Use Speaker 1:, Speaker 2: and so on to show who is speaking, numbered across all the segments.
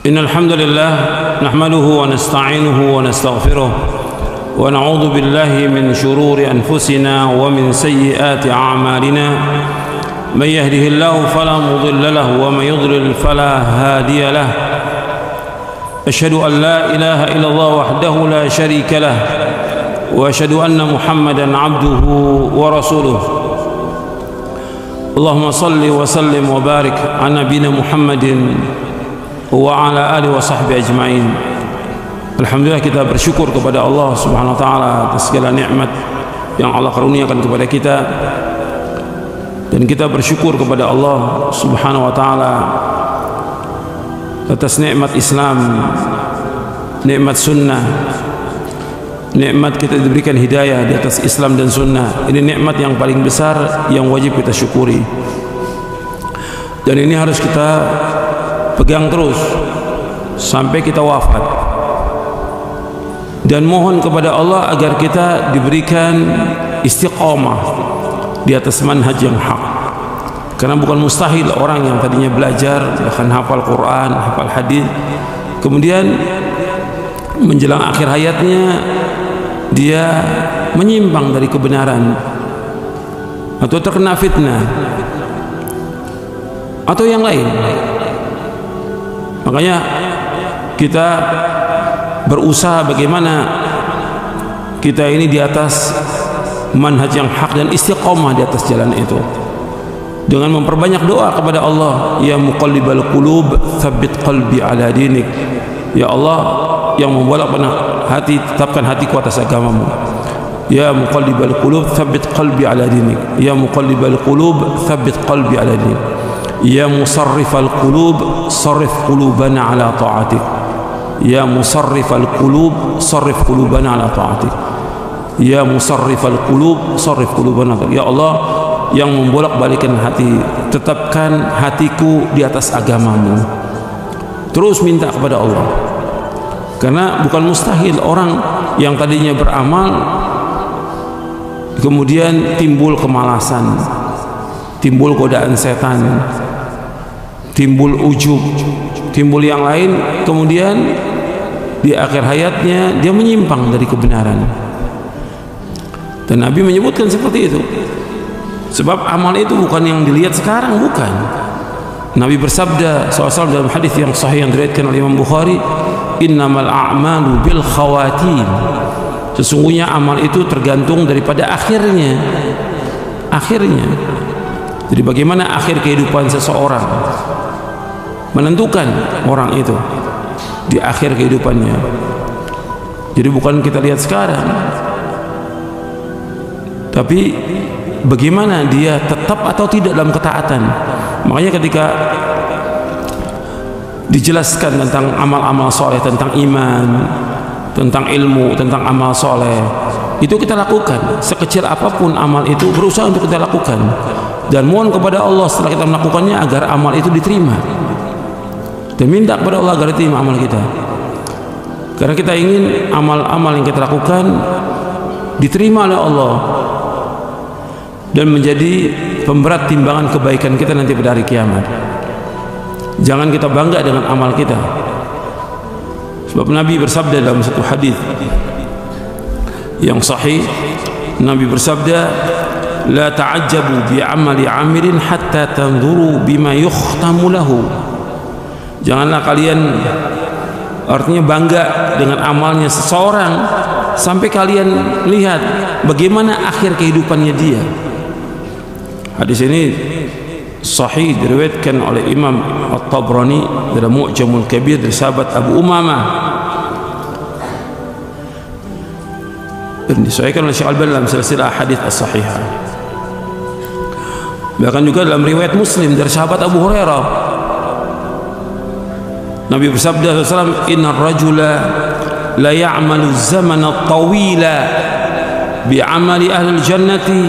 Speaker 1: إن الحمد لله نحمده ونستعينه ونستغفره ونعوذ بالله من شرور أنفسنا ومن سيئات أعمالنا من يهده الله فلا مضل له ومن يضلل فلا هادي له أشهد أن لا إله إلا الله وحده لا شريك له وأشهد أن محمدا عبده ورسوله اللهم صل وسلم وبارك على نبينا محمد وعلى آله وصحبه أجمعين. Alhamdulillah, kita bersyukur kepada Allah Subhanahu wa taala atas segala nikmat yang Allah karuniakan kepada kita, dan kita bersyukur kepada Allah Subhanahu wa taala atas nikmat Islam, nikmat sunnah, nikmat kita diberikan hidayah di atas Islam dan sunnah. Ini nikmat yang paling besar yang wajib kita syukuri, dan ini harus kita pegang terus sampai kita wafat, dan mohon kepada Allah agar kita diberikan istiqamah di atas manhaj yang hak. Karena bukan mustahil orang yang tadinya belajar, bahkan hafal Quran, hafal hadis, kemudian menjelang akhir hayatnya dia menyimpang dari kebenaran, atau terkena fitnah, atau yang lain. Makanya kita berusaha bagaimana kita ini di atas manhaj yang hak dan istiqamah di atas jalan itu, dengan memperbanyak doa kepada Allah. Ya muqallibal qulub tsabbit qalbi ala dinik. Ya Allah yang membolak-balik hati, tetapkan hatiku atas agamamu. Ya muqallibal qulub tsabbit qalbi ala dinik. Ya muqallibal qulub tsabbit qalbi ala dinik. Ya musarrifal qulub sarrif qulubana ala ta'atik. Ya musarrifal qulub sarrif qulubana ala ta'atik. Ya musarrifal qulub sarrif qulubana. Ya Allah yang membolak-balikkan hati, tetapkan hatiku di atas agamamu. Terus minta kepada Allah, karena bukan mustahil orang yang tadinya beramal kemudian timbul kemalasan, timbul godaan setan, timbul ujub, timbul yang lain, kemudian di akhir hayatnya dia menyimpang dari kebenaran. Dan Nabi menyebutkan seperti itu, sebab amal itu bukan yang dilihat sekarang, bukan. Nabi bersabda SAW dalam hadis yang sahih yang diriwayatkan oleh Imam Bukhari, innamal a'malu bil khawatim. Sesungguhnya amal itu tergantung daripada akhirnya. Jadi bagaimana akhir kehidupan seseorang menentukan orang itu di akhir kehidupannya. Jadi bukan kita lihat sekarang, tapi bagaimana dia tetap atau tidak dalam ketaatan. Makanya ketika dijelaskan tentang amal-amal soleh, tentang iman, tentang ilmu, tentang amal soleh, itu kita lakukan. Sekecil apapun amal itu berusaha untuk kita lakukan, dan mohon kepada Allah setelah kita melakukannya agar amal itu diterima, dan minta kepada Allah agar diterima amal kita. Karena kita ingin amal-amal yang kita lakukan diterima oleh Allah dan menjadi pemberat timbangan kebaikan kita nanti pada hari kiamat. Jangan kita bangga dengan amal kita, sebab Nabi bersabda dalam satu hadis yang sahih, Nabi bersabda, la ta'ajjabu bi amali 'amilin hatta tanzuru bima yukhtamu lahu. Janganlah kalian, artinya bangga dengan amalnya seseorang sampai kalian lihat bagaimana akhir kehidupannya dia. Hadis ini sahih diriwayatkan oleh Imam At-Tabrani dalam Mu'jamul Kabir dari sahabat Abu Umamah, dan disahihkan oleh Syekh Al-Albani dalam silsilah hadits as-sahihah. Bahkan juga dalam riwayat Muslim dari sahabat Abu Hurairah, Nabi bersabda SAW, innar rajula la ya'malu zamana at-tawila bi'amali ahli al-jannati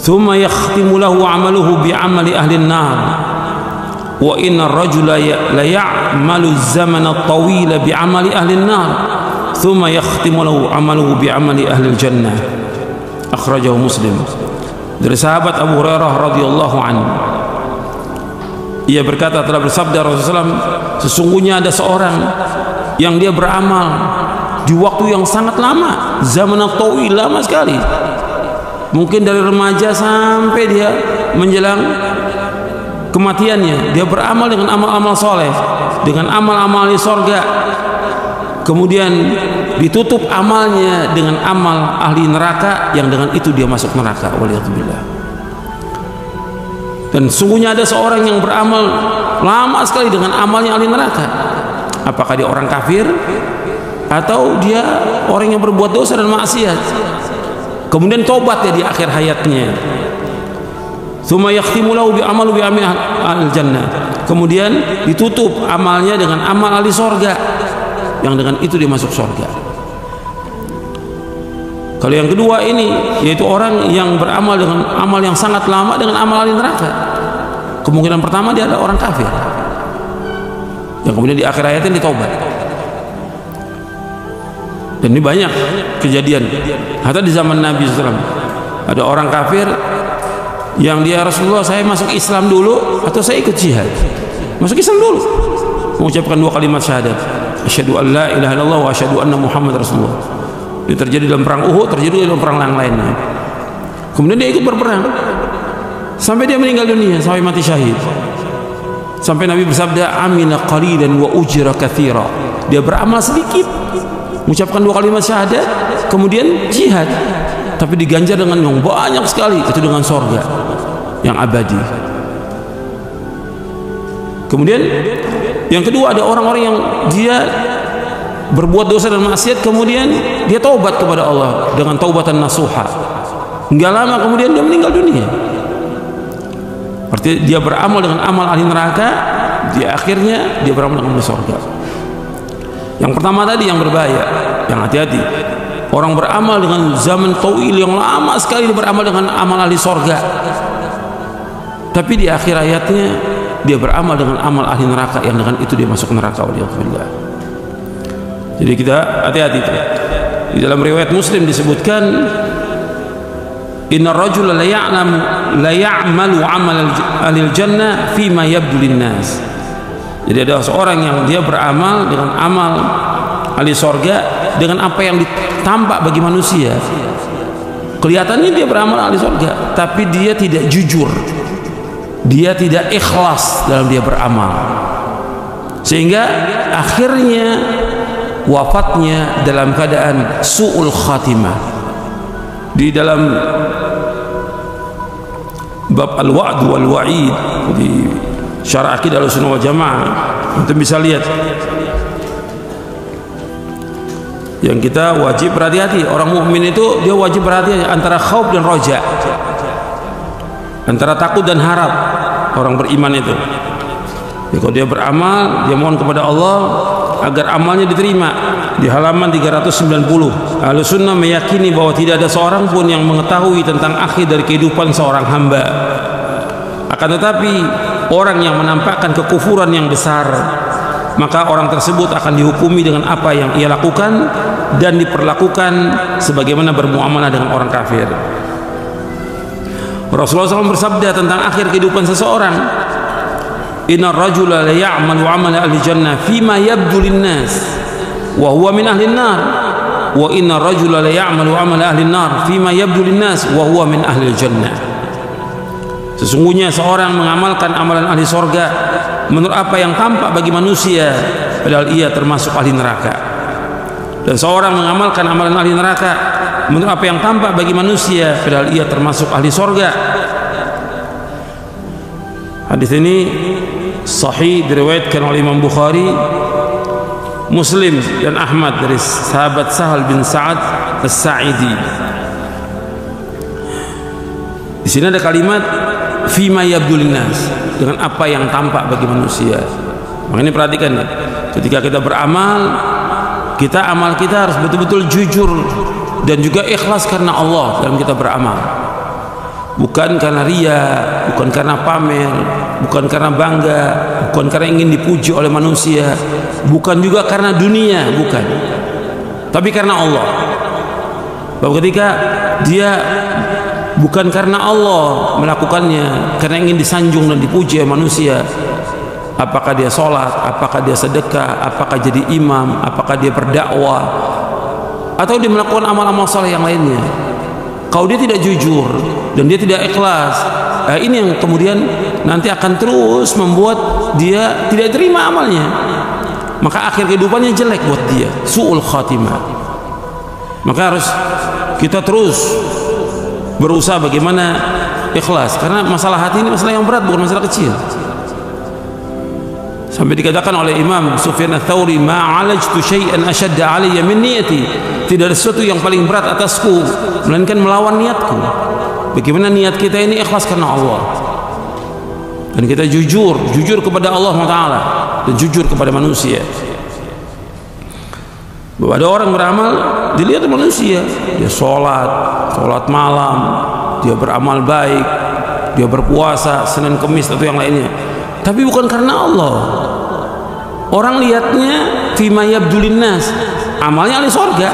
Speaker 1: thumma yakhtimu lahu 'amaluhu bi'amali ahli an-nar wa innar rajula la ya'malu zamana at-tawila bi'amali ahli an-nar thumma yakhtimu lahu 'amaluhu bi'amali ahli al-jannah. Akhrajahu Muslim. Dari sahabat Abu Hurairah radhiyallahu anhu, Ia berkata, telah bersabda Rasulullah SAW, sesungguhnya ada seorang yang dia beramal di waktu yang sangat lama, zaman tawil, lama sekali, mungkin dari remaja sampai dia menjelang kematiannya, dia beramal dengan amal-amal soleh, dengan amal-amal di sorga, kemudian ditutup amalnya dengan amal ahli neraka, yang dengan itu dia masuk neraka, waliyadzubillah. Dan sungguhnya ada seorang yang beramal lama sekali dengan amalnya ahli neraka. Apakah dia orang kafir atau dia orang yang berbuat dosa dan maksiat, kemudian tobat ya di akhir hayatnya. Tsumma yakhtimu lahu bi amalu bi amali al-jannah, kemudian ditutup amalnya dengan amal ahli sorga, yang dengan itu dia masuk sorga. Kalau yang kedua ini, yaitu orang yang beramal dengan amal yang sangat lama dengan amal ahli neraka, kemungkinan pertama dia adalah orang kafir, yang kemudian di akhir hayatnya ditaubat. Dan ini banyak kejadian. Hatta di zaman Nabi SAW ada orang kafir yang dia, Rasulullah, saya masuk Islam dulu atau saya ikut jihad? Masuk Islam dulu, mengucapkan 2 kalimat syahadat, asyhadu an la ilaha illallah wa asyhadu anna Muhammad Rasulullah. Itu terjadi dalam perang Uhud, terjadi dalam perang yang lainnya. Kemudian dia ikut berperang sampai dia meninggal dunia, sampai mati syahid. Sampai Nabi bersabda, amila qalilan wa ujra katsira. Dia beramal sedikit, mengucapkan 2 kalimat syahadat, kemudian jihad, tapi diganjar dengan yang banyak sekali, itu dengan sorga yang abadi. Kemudian yang kedua, ada orang-orang yang dia berbuat dosa dan maksiat, kemudian dia taubat kepada Allah dengan taubatan nasuha. Enggak lama kemudian dia meninggal dunia. Artinya dia beramal dengan amal ahli neraka, di akhirnya dia beramal dengan surga. Yang pertama tadi yang berbahaya, yang hati-hati. Orang beramal dengan zaman tawil yang lama sekali, dia beramal dengan amal ahli surga, tapi di akhir hayatnya dia beramal dengan amal ahli neraka, yang dengan itu dia masuk neraka, waliyadzubillah. Jadi kita hati-hati. Di dalam riwayat Muslim disebutkan, inna rajula la ya'malu amal ahli jannah fima yabdu linnas. Jadi ada seorang yang dia beramal dengan amal ahli sorga dengan apa yang ditampak bagi manusia. Kelihatannya dia beramal ahli sorga, tapi dia tidak jujur, dia tidak ikhlas dalam dia beramal, sehingga akhirnya wafatnya dalam keadaan su'ul khatimah. Di dalam bab al-wa'd wal wa'id di syarah akidah Ahlussunnah wal Jamaah, kita bisa lihat yang kita wajib berhati-hati. Orang mukmin itu dia wajib berhati-hati antara khauf dan roja, antara takut dan harap. Orang beriman itu ya, kalau dia beramal, dia mohon kepada Allah agar amalnya diterima. Di halaman 390, Ahlussunnah meyakini bahwa tidak ada seorang pun yang mengetahui tentang akhir dari kehidupan seorang hamba. Akan tetapi orang yang menampakkan kekufuran yang besar, maka orang tersebut akan dihukumi dengan apa yang ia lakukan dan diperlakukan sebagaimana bermuamalah dengan orang kafir. Rasulullah SAW bersabda tentang akhir kehidupan seseorang, inna rajula la ya'malu 'amala ahli jannah fima yabdu linnas wa huwa min ahli nar, wa inna rajula la ya'malu 'amala ahli nar fima yabdu linnas wa huwa min ahli jannah. Sesungguhnya seorang mengamalkan amalan ahli sorga menurut apa yang tampak bagi manusia, padahal ia termasuk ahli neraka. Dan seorang mengamalkan amalan ahli neraka menurut apa yang tampak bagi manusia, padahal ia termasuk ahli sorga. Hadis ini sahih, diriwayatkan oleh Imam Bukhari, Muslim dan Ahmad dari sahabat Sahal bin Sa'ad As-Sa'idi. Di sini ada kalimat fima yabdul nas, dengan apa yang tampak bagi manusia. Makanya perhatikan ya, ketika kita beramal, amal kita harus betul-betul jujur dan juga ikhlas karena Allah dalam kita beramal. Bukan karena ria, bukan karena pamer, bukan karena bangga, bukan karena ingin dipuji oleh manusia, bukan juga karena dunia, bukan, tapi karena Allah. Bahwa ketika dia bukan karena Allah melakukannya, karena ingin disanjung dan dipuji oleh manusia, apakah dia sholat, apakah dia sedekah, apakah jadi imam, apakah dia berdakwah, atau dia melakukan amal-amal saleh yang lainnya. Kalau dia tidak jujur dan dia tidak ikhlas, ini yang kemudian nanti akan terus membuat dia tidak terima amalnya, maka akhir kehidupannya jelek buat dia, su'ul khatimah. Maka harus kita terus berusaha bagaimana ikhlas, karena masalah hati ini masalah yang berat, bukan masalah kecil. Sampai dikatakan oleh Imam Sufyan Ats-Tsauri, ma'alajtu syai'an ashadda 'alayya min niyati, tidak ada sesuatu yang paling berat atasku melainkan melawan niatku. Bagaimana niat kita ini ikhlas karena Allah, dan kita jujur kepada Allah Taala dan jujur kepada manusia. Bahwa ada orang beramal dilihat manusia, dia sholat malam, dia beramal baik, dia berpuasa Senin Kemis atau yang lainnya, tapi bukan karena Allah. Orang lihatnya fima yabdulin nas, amalnya ahli sorga,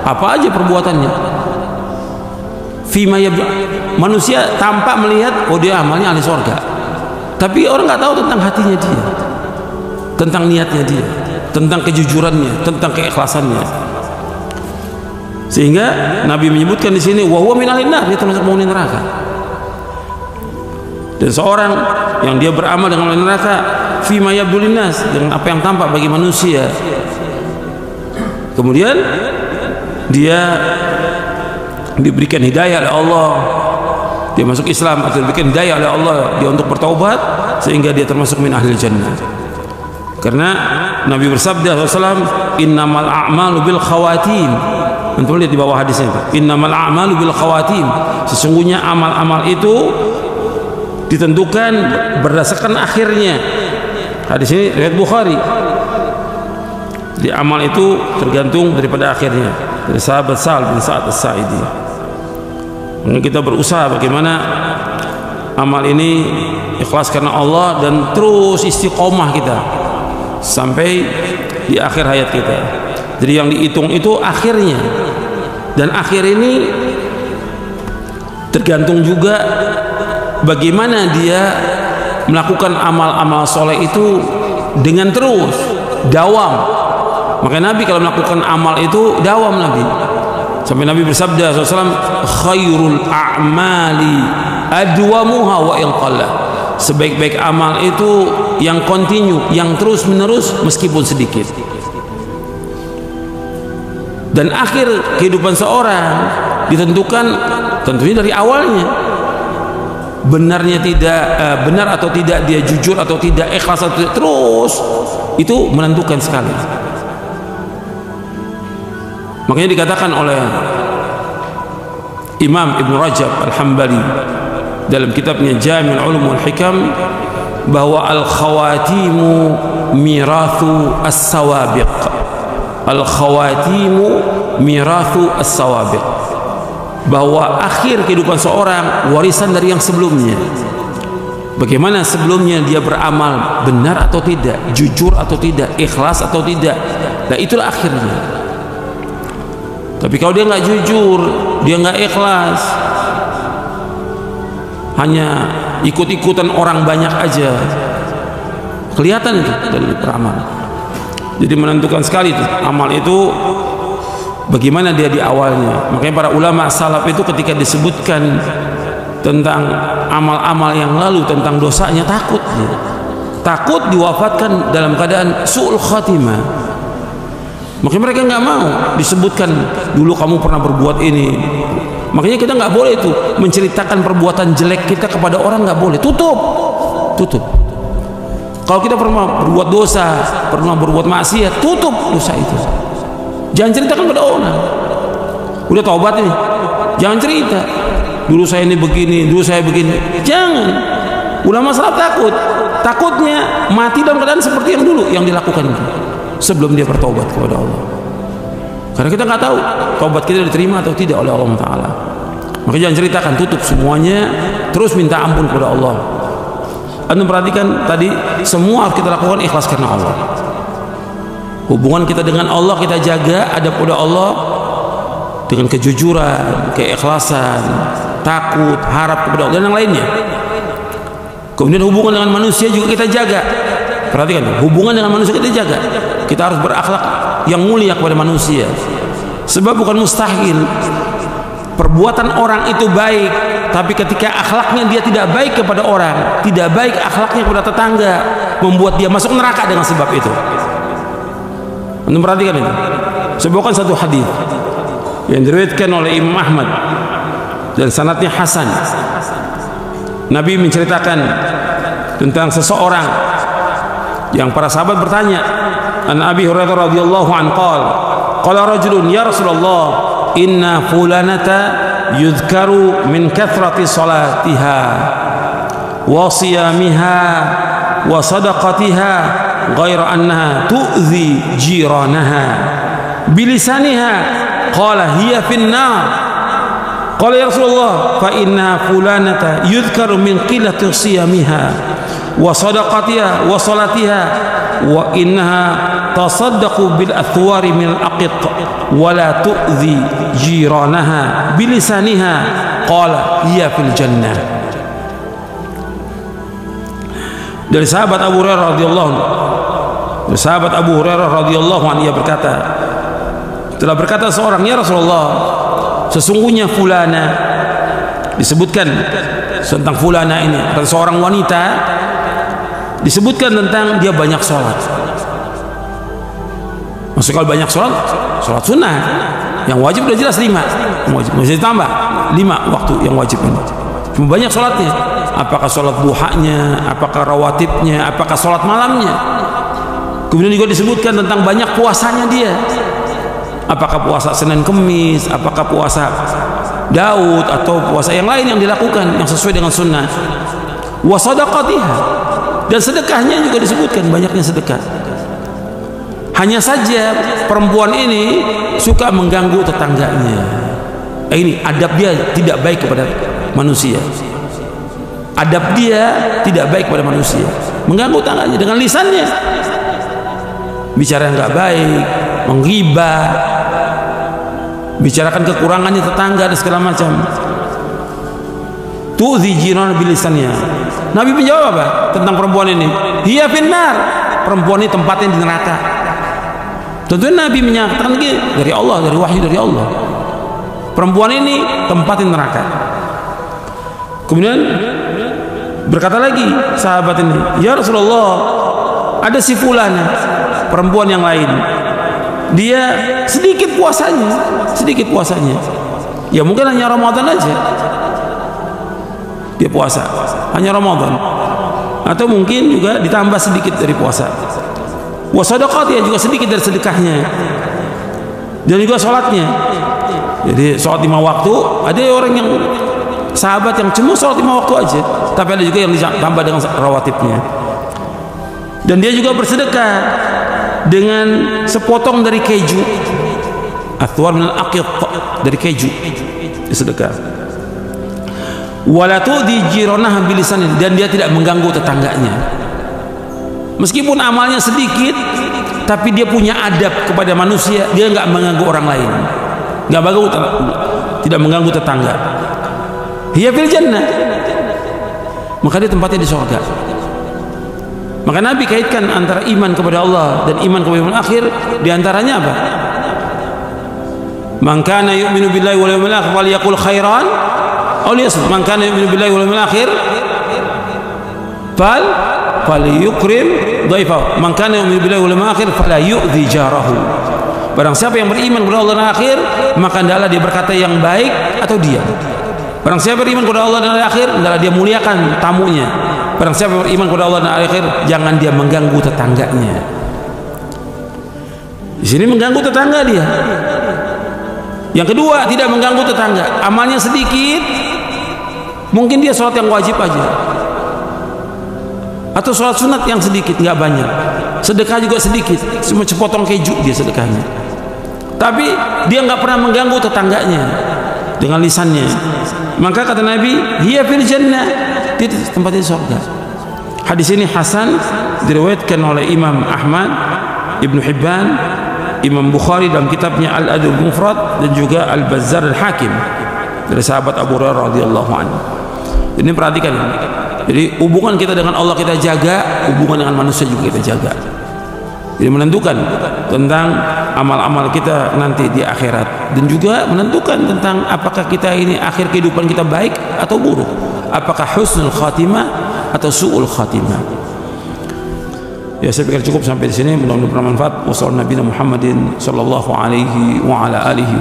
Speaker 1: apa aja perbuatannya. Fima yabdul, manusia tampak melihat oh dia amalnya ahli sorga, tapi orang nggak tahu tentang hatinya dia, tentang niatnya dia, tentang kejujurannya, tentang keikhlasannya. Sehingga Nabi menyebutkan di sini wa huwa min ahlin nar, dia termasuk penghuni neraka. Dan seorang yang dia beramal dengan neraka fima yabdulin nas, dengan apa yang tampak bagi manusia, kemudian dia diberikan hidayah oleh Allah, dia masuk Islam atau diberikan hidayah oleh Allah dia untuk bertaubat, sehingga dia termasuk min ahlil jannah. Karena Nabi bersabda SAW, innamal a'malu bil khawatim. Antum lihat di bawah hadisnya itu, innamal a'malu bil khawatim, sesungguhnya amal-amal itu ditentukan berdasarkan akhirnya. Hadis ini riwayat Bukhari. Di amal itu tergantung daripada akhirnya, dari sahabat Sa'ad bin Sa'ad As-Sa'idi. Maka kita berusaha bagaimana amal ini ikhlas karena Allah dan terus istiqomah kita sampai di akhir hayat kita. Jadi yang dihitung itu akhirnya, dan akhir ini tergantung juga bagaimana dia melakukan amal-amal soleh itu dengan terus dawam. Maka Nabi kalau melakukan amal itu dawam Nabi. Sampai Nabi bersabda SAW, khairul a'mali adwamuha wa ilqallah, sebaik-baik amal itu yang kontinu, yang terus menerus meskipun sedikit. Dan akhir kehidupan seorang ditentukan tentunya dari awalnya, benarnya tidak benar atau tidak, dia jujur atau tidak, ikhlas atau tidak, terus itu menentukan sekali. Makanya dikatakan oleh Imam Ibn Rajab Al-Hambali dalam kitabnya Jami' Ulum wal Hikam bahwa al-khawatimu mirathu as-sawabiq. Al-khawatimu mirathu as-sawabiq, bahwa akhir kehidupan seorang warisan dari yang sebelumnya. Bagaimana sebelumnya dia beramal benar atau tidak, jujur atau tidak, ikhlas atau tidak, nah itulah akhirnya. Tapi kalau dia nggak jujur, dia nggak ikhlas, hanya ikut-ikutan orang banyak aja, kelihatan itu dari beramal. Jadi menentukan sekali itu amal itu bagaimana dia di awalnya. Makanya para ulama salaf itu ketika disebutkan tentang amal-amal yang lalu, tentang dosanya, takut diwafatkan dalam keadaan su'ul khatimah. Makanya mereka nggak mau disebutkan dulu kamu pernah berbuat ini. Makanya kita nggak boleh itu menceritakan perbuatan jelek kita kepada orang, nggak boleh. Tutup. Kalau kita pernah berbuat dosa, pernah berbuat maksiat, tutup dosa itu. Jangan ceritakan pada orang. Udah taubat ini, jangan cerita. Dulu saya ini begini, dulu saya begini. Jangan. Ulama salaf takutnya mati dalam keadaan seperti yang dulu yang dilakukan itu, sebelum dia bertobat kepada Allah. Karena kita nggak tahu taubat kita diterima atau tidak oleh Allah Taala. Maka jangan ceritakan, tutup semuanya, terus minta ampun kepada Allah. Anda perhatikan tadi, semua harus kita lakukan ikhlas karena Allah. Hubungan kita dengan Allah kita jaga, ada pada Allah dengan kejujuran, keikhlasan, takut, harap kepada Allah dan yang lainnya. Kemudian hubungan dengan manusia juga kita jaga. Perhatikan, hubungan dengan manusia kita jaga. Kita harus berakhlak yang mulia kepada manusia. Sebab bukan mustahil perbuatan orang itu baik, tapi ketika akhlaknya dia tidak baik kepada orang, tidak baik akhlaknya kepada tetangga, membuat dia masuk neraka dengan sebab itu. Anda perhatikan ini. Sebuahkan satu hadis yang diriwayatkan oleh Imam Ahmad dan sanadnya hasan. Nabi menceritakan tentang seseorang yang para sahabat bertanya, an Abi Hurairah radhiyallahu anhu qala rajulun ya Rasulullah inna fulanata yudhkaru min kathrati salatiha wa siyamiha wa sadaqatiha ghaira annaha tu'zi jiranaha bilisaniha qala hiya finnar qala ya Rasulullah fa inna fulanata yudhkaru min qillati siyamiha wa sadaqatiha wa salatiha wa innaha tasaddaqu bil athwari min al-aqit wa la tu'zi jiranaha bilisaniha qala hiya fil jannah. Dari sahabat Abu Hurairah radhiyallahu anhu ia berkata, telah berkata seorang, ya Rasulullah, sesungguhnya fulana, disebutkan tentang fulana ini, atau seorang wanita, disebutkan tentang dia banyak sholat. Maksud kalau banyak sholat sunnah, yang wajib udah jelas 5, wajib masih tambah 5 waktu yang wajib ini. Cuma banyak sholatnya, apakah sholat duhanya, apakah rawatibnya, apakah sholat malamnya. Kemudian juga disebutkan tentang banyak puasanya dia, apakah puasa Senin Kemis, apakah puasa Daud atau puasa yang lain yang dilakukan yang sesuai dengan sunnah. Wa sadaqatiha, dan sedekahnya juga disebutkan, banyaknya sedekah. Hanya saja perempuan ini suka mengganggu tetangganya. Ini adab dia tidak baik kepada manusia. Adab dia tidak baik kepada manusia, mengganggu tetangganya dengan lisannya, bicara yang nggak baik, menggibah, bicarakan kekurangannya tetangga dan segala macam. Tu'zi jiran bilisannya. Nabi menjawab apa tentang perempuan ini? Hiya finnar, perempuan ini tempatnya di neraka. Tentunya Nabi menyatakan lagi dari Allah, dari wahyu dari Allah, perempuan ini tempatnya neraka. Kemudian berkata lagi sahabat ini, ya Rasulullah, ada si fulana, perempuan yang lain, dia sedikit puasanya, ya mungkin hanya Ramadan aja dia puasa, hanya Ramadan, atau mungkin juga ditambah sedikit dari puasa. Wa sadaqatnya juga sedikit dari sedekahnya, dan juga sholatnya. Jadi sholat 5 waktu, ada orang yang sahabat yang cuma sholat 5 waktu aja, tapi ada juga yang ditambah dengan rawatibnya. Dan dia juga bersedekah dengan sepotong dari keju, athwar min al-aqit, dari keju sedekah. Wala tu'di jiranaha bilisanin, dan dia tidak mengganggu tetangganya. Meskipun amalnya sedikit, tapi dia punya adab kepada manusia, dia nggak mengganggu orang lain, tidak mengganggu tetangga. Hiya fil jannah, maka dia tempatnya di surga. Maka Nabi kaitkan antara iman kepada Allah dan iman kepada yaumil akhir, diantaranya apa? Man kana yu'minu billahi wal yawmil akhir falyaqul khairan aw liyasmut. Man kana yu'minu billahi wal yawmil akhir falyukrim dhaifahu. Man kana yu'minu billahi wal yawmil akhir fala yu'dhi jarahu. Barang siapa yang beriman kepada Allah dan akhir, maka hendaklah dia berkata yang baik atau diam. Barang siapa beriman kepada Allah dan akhir, hendaklah dia muliakan tamunya. Barang siapa beriman kepada Allah dan akhir, jangan dia mengganggu tetangganya. Di sini mengganggu tetangga dia. Yang kedua, tidak mengganggu tetangga, amalnya sedikit, mungkin dia sholat yang wajib aja, atau sholat sunat yang sedikit, nggak banyak. Sedekah juga sedikit, cuma sepotong keju dia sedekahnya, tapi dia nggak pernah mengganggu tetangganya dengan lisannya. Maka kata Nabi, hiya fil jannah, dia tempatnya surga. Hadis ini hasan, diriwayatkan oleh Imam Ahmad, Ibnu Hibban, Imam Bukhari dalam kitabnya Al-Adab Mufrad, dan juga Al-Bazzar Al-Hakim dari sahabat Abu Hurairah radhiyallahu anhu. Ini perhatikan, Jadi hubungan kita dengan Allah kita jaga, hubungan dengan manusia juga kita jaga. Jadi menentukan tentang amal-amal kita nanti di akhirat, dan juga menentukan tentang apakah kita ini akhir kehidupan kita baik atau buruk, apakah husnul khatimah atau su'ul khatimah. Ya, saya pikir cukup sampai di sini. Mudah-mudahan bermanfaat. Wassalamualaikum warahmatullahi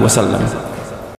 Speaker 1: wabarakatuh.